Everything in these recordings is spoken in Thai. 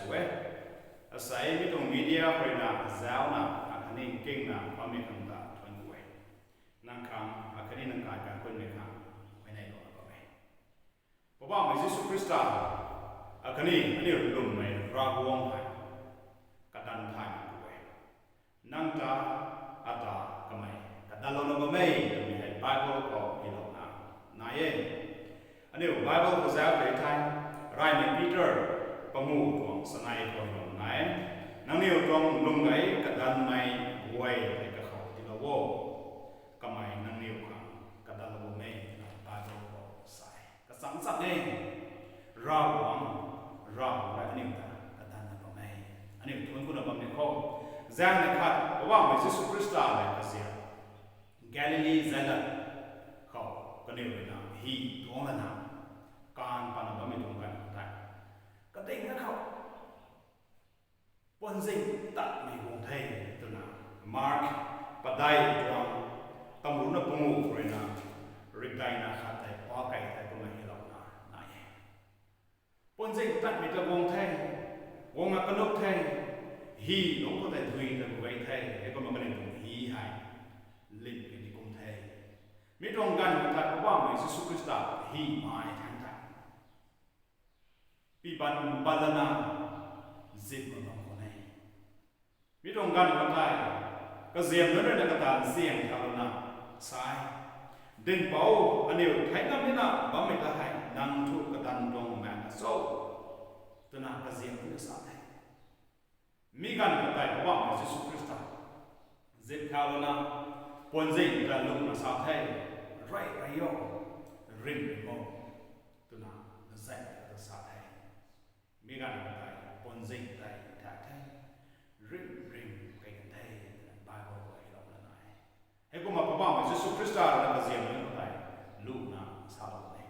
สวยอาศัยมิตรมีเดียไปนะเจ้านะอันนี้เก่งนะความมีคำตาทวนด้วยนั่งคำอันนี้นั่งกายการคนไม่คำไม่ในโลกก็ไม่เพราะว่ามิจิสุคริสต์อันนี้ลุ่มไม่ราบวงไทยกระดันไทยด้วยนั่งตาอัตตาก็ไม่กระดันลงก็ไม่มีให้ไบเบิลก็มีหลอกนะนายอันนี้ไบเบิลก็จะเอาไปไทยไรในปีเตอร์ประมูลของสนายคนหลงไหนนั่งนิ้วตรงลุงไงกระดันไม่หวยในกระเขาที่เราโว้ก็ไม่นั่งนิ้วข้างกระดันเราไม่ไบเบิลก็ใส่กระสังสักเองเราหวังเราและอันนี้กระดันเราไม่อันนี้ทุนคุณบังในข้อแจ้งในขัดเพราะว่ามิจิสุคริสต์อะไรก็เสียแกลิลีเซนต์เขาก็เนี่ยเลยนะฮีท้องละนะการปนบังไม่ตรงกันได้ก็ติงนะเขาปนสิ่งตัดมีวงไทยตัวนะมาร์คปัดได้ตัวตำรวจนับปูเลยนะริกได้นะขัดแต่ปอไก่แต่ก็ไม่ให้เรานะนายปนสิ่งตัดมีตัววงไทยวงอักนกไทยฮีน้องก็แต่ดุยแต่ไว้ไทยไอ้ก็มันก็เลยตรงฮีหายลิ้นเป็นที่กงไทยมีตรงกันแต่ว่ามิจิสุคริสต์ฮีมาทั้งทั้งปีบันบาลนาจิตมันคนไหนมีตรงกันก็ได้ก็เสียงนั้นได้ก็ตามเสียงทางนั้นสายดินเป่าอันนี้ไทยนั่นนี่นะบ้าไม่ได้นั่งทุกกระดันตรงแมนโซ่ตัวนั้นก็เสียงนั้นสายมีกันก็ได้ว่ามิจิสุคริสต์จิตทางนั้นปนจิตกันลงมาสายไรโยริมโมตัวนั้นก็ใส่ก็สายมีกันก็ได้ปนจิตได้แท้ริมไปกันได้ไบเบิลไว้เราละนายให้กูมาพบว่ามิจิสุคริสต์อะไรก็เสียงนั้นก็ได้ลูกนะสาวเลย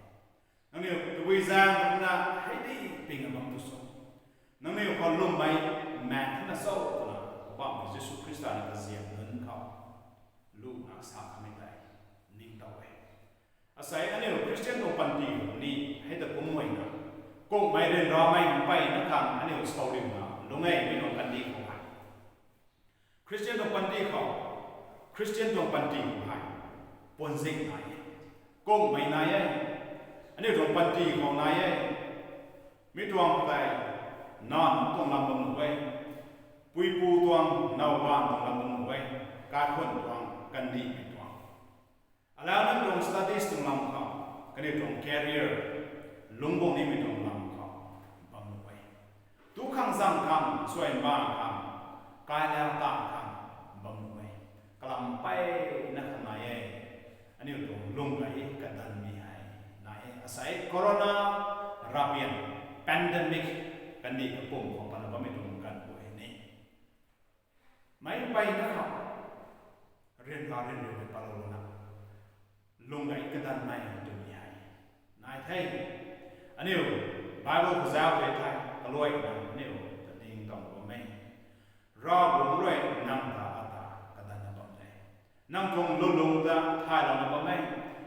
นั่นเนี่ยตัววิจารณ์นะให้ดีเป็นกำลังตุสนั่นเนี่ยพอลุ่มไปแม่ที่น่าเศร้าตัวนะพบว่ามิจิสุคริสต์อะไรก็เสียงนั้นเขาลูกนะสาวไม่ได้นิ่งต่อไปอาศัยอันนี้คริสเตียนของปันดีนี่ให้แต่กุ้งไว้นะกุ้งไม่เรียนรอไม่ไปนะครับอันนี้สตอรี่นะลงไงไม่ต้องปันดีของใครคริสเตียนของปันดีเขาคริสเตียนของปันดีของใครปนสิ่งไหนกุ้งไม่นายอันนี้ของปันดีของนายไม่ตวงแต่นอนต้องลำบากไว้ปุยปูตวงนาวบ้านต้องลำบากไว้การคนตวงกันดีไม่ตวงแล้วนั่นตรงสตาดิสต้องลำเขากันนี้ตรงแคริเออร์ลุงบงนี่ไม่ต้องลำเขาบำรุงไว้ทุกครั้งสั่งคำช่วยบ้างคำกายแล้วตามคำบำรุงไว้กลับไปนักนายอันนี้ตรงลุงไว้กันดันมีให้นายอาศัยโคโรนาราเบียนแพนเดมิกกันดีกับปุ่มของปนบัไม่ตรงกันด้วยนี่ไม่ไปนะครับเรียนไปปาโลนะลุงไอ้กระดานไม่ตัวใหญ่นายไทยอันนี้ไบเบิลภาษาไทยก็รวยนะนี่จะดิ้งต้องก็ไม่รอบลงรวยนั่งตาอัตตากระดานนั่งต้องใจนั่งตรงลุงตาไทยเราก็ไม่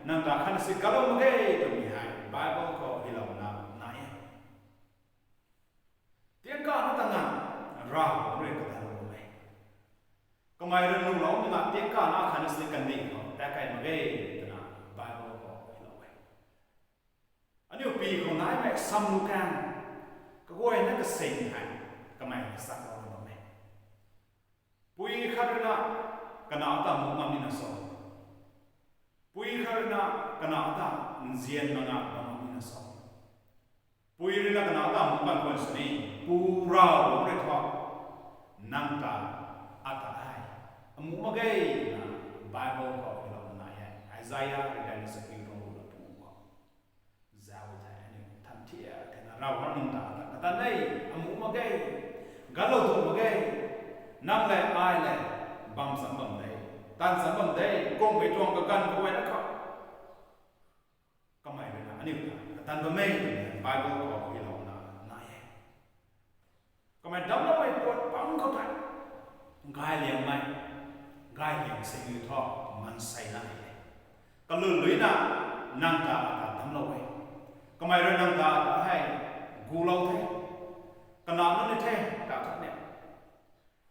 นั่งตาขันสิกะลงไม่ตัวใหญ่ไบเบิลก็ที่เรานำนายเตียงก้อนตั้งงานรอบลงรวยกระดานเราไม่ก็ไม่เรื่องเราไม่มาเตียงก้อนขันสิกันนี่แต่ใครมาเกย์ตัวนั้นไบเบิลก็ที่เราไม่อันนี้ปีของนายไม่ซ้ำลูกกันก็ว่านั่นก็เซ็งให้ก็ไม่สักเราไม่ปุยคาร์นากันเอาตามุมามินาโซปุยคาร์นากันเอาตาเซียนมานามามินาโซปุยรีนากันเอาตามุกันคนสนีปูราโอเรทอนังตาอัตตาให้มุมาเกย์นะไบเบิลก็ที่เราหน้าไอ้ไซยาเรื่องนี้สักทีตรงรูปปูก็จะเอาใจนี่ทันทีแต่เราคนนึงตาแต่ในอามุมาเกย์กัลโลตุมาเกย์นั่งเลยไอ้เลยบัมสัมบัมเลยตันสัมบัมเลยกงไปตรงกันก็ไว้นะครับก็ไม่เป็นอันนี้ตันบัมไม่ไบเบิลก็ที่เราหน้าก็ไม่ดับแล้วไม่ปวดปังเขาไปกายเลี้ยงไหมกายเลี้ยงสิ่งที่ทอมันใส่นั่นเองก็ลื่นลุยนะนั่งตาทำเราไว้ก็ไม่เรื่องนั่งตาให้กูเล่าเถอะ ขณะนั้นในแท้กาท่านเนี่ย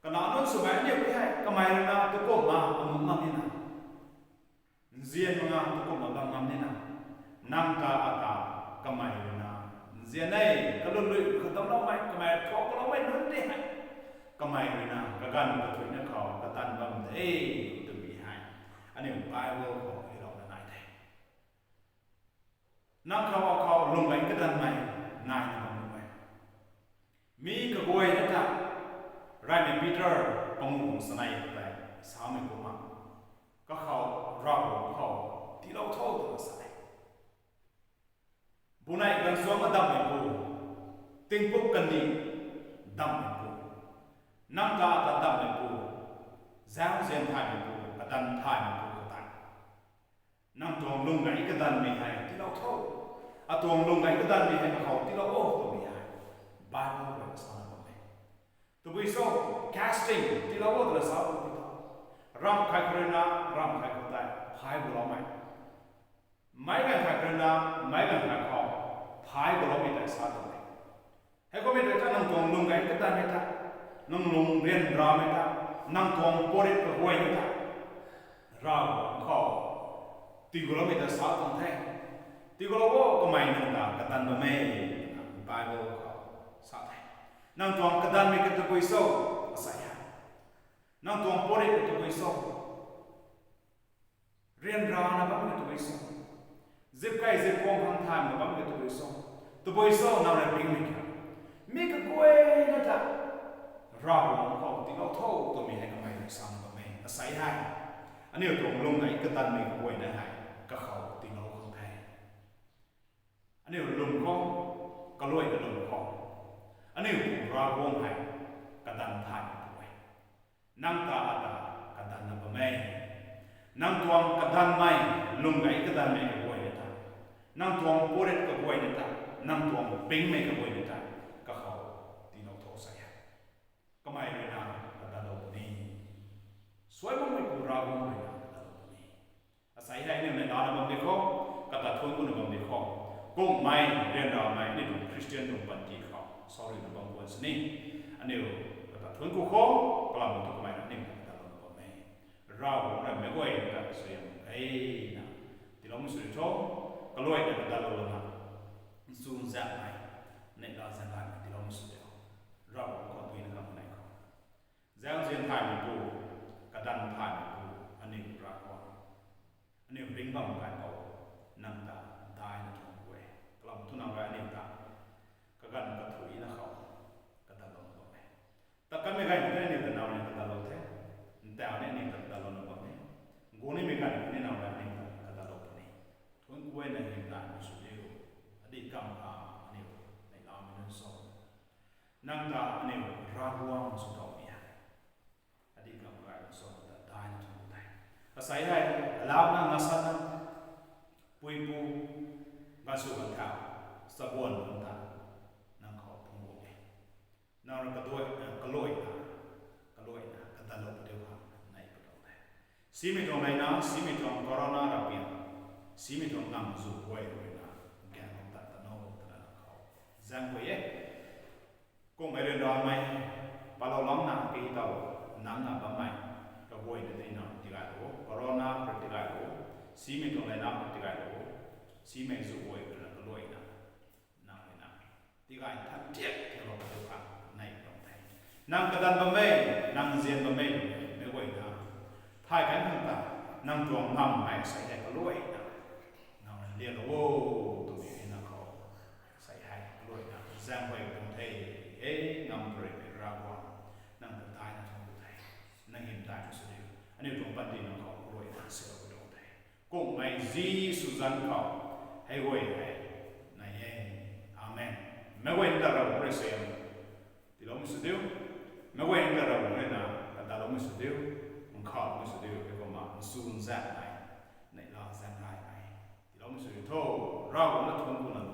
ขณะนั้นสมัยเนี่ยไม่ให้กำไมนะตุกมาอมุมังนี่นะเจียนมังตุกมาบางมังนี่นะนังตาอากากำไมนะเจียนไอ้ก็ลุยก็ต้องเราไม่กำไมทอกเราไม่นุ่นดิให้กำไมนะก็กันก็ถุยเนี่ยเขาก็ตันบางเอ้ตุมีให้อันนี้ไบเบิลของที่เราได้แท้นักเขาลงไปก็ตันไม่ง่ายนะบางไม่มีกระบวยนะจ๊ะไรในปีเตอร์ปงุสไนไปสามีกูมาก็เขาเราเขาที่เราโทษตัวสายบุญไอ้กันสวมมาดำในกูติงปุกกันดีดำในกูน้ำตาตาดำในกูแซวเซียนไทยในกูกระดันไทยในกูกระตันน้ำตวงลุงไงกระดันไม่ให้ที่เราโทษอาตวงลุงไงกระดันไม่ให้เขาที่เราโอ้ตัวไม่ให้บ้านเราเป็นสารพัดตัววิโซ่ casting ที่เราว่าตัวสาวตัวรำใครคนนั้นรำใครคนใดพายบุรุษไม่กันใครคนนั้นไม่กันใครเขาพายบุรุษไม่ได้สาวตัวนี้ให้ก็ไม่ได้ถ้านั่งตรงลุงไงก็ได้ไม่ได้นั่งลุงเรียนรำไม่ได้นั่งตรงปริตรวยไม่ได้รำเขาตีบุรุษไม่ได้สาวตัวนี้ตีบุรุษก็ไม่นั่งตากตันบัมเม่ไบเบิลเขาสาวนี้นั่งตรงกระดานไม่กระตุกวิโซ่saya nang tuang pori itu besok rian rana bang itu besok zip kai zip kong hang tham bang itu besok tu besok nang le ping mi ka kue na ta ra wong ko ti lo tho to mi hai ka mai sam ba mai sai hai ani tuang lung ngai ka tan mi kue na hai ka khau ti lo khang thai ani lung ko ka loi ka lung ko ani ra wong hai ka tan thai nangta ada kadan na bamme nang tuang kadan mai lungai kadan mai ka boy neta nang tuang poret ka boy neta nang tuang ping mai ka boy neta ka khau ti no tho sai kamai re na kadan lo ni swai mo mai ku ra mo mai na kadan lo ni asai dai ne na na bam de kho kata thon ku na bam de kho ko mai ren ra mai ni du christian no pan ti kho sorry no bam was ni aneu thuần cô khó có làm một thứ mày nên ta làm một mày rau cũng là mấy quầy ta sử dụng ấy nè thì nó mới sử dụng có lôi để ta làm là zoom ra này nên là ra lại thì nó mới sử dụng rau cũng còn tùy nó làm này không giang riêng thay một bộ cả đàn thay một bộ anh em ra qua anh em bring bằng cái cầu nâng ta đai nó trong quầy có làm một thứ nào vậy anh em ta cái gần cái thủy nó không ta kan me gan ne ne na ne ta lo the ta ne ne ta lo no ba ne go ne me gan ne na ba ne ta lo ne thon ko ne ne ta su de ro adi kam a ne ne la me ne so nang ta ne Ravguangc su to mi adi kam ga so ta ta ne thon ta asai hai la na na sa na pui pu ga su ga ta sa bon ta nang kho phung bo ne nào là cái lôi na cái lôi na cái ta lôi đều hàng này cái đó này xí mi trong này na xí mi trong corona là biển xí mi trong nằm dù quay rồi na cái ông ta ta nấu ta là khó giang quay ấy cũng mấy lần đó mày bao lâu lắm na cái tàu nắng là bấm mày cái quay để thế nào thì lại đó corona rồi thì lại đó xí mi trong này na thì lại đó xí mi dù quay rồi là cái lôi na nào này na thì lại thật chết thì nó đều hàng nang kadan bamme nang zian bamme me wei na thai kan hang ta nang tuang nam mai sai hai ka loi na nang lia lo tu mi na ko sai hai ka loi na zang wei tong thei e ngam pre ra wa nang ta tai na thong thai nang him tai su de ani tuang pan ti na ko loi na se lo do thai ko mai ji su zan ko hai wei hai na ye amen me wei ta ra pre se ti lo mi su de nó quen ra rồi nên là ta lo mới sử dụng một khó mới sử dụng cái con mà sun ra này này lo ra này thì nó mới sử dụng thô rau nó thuần của nó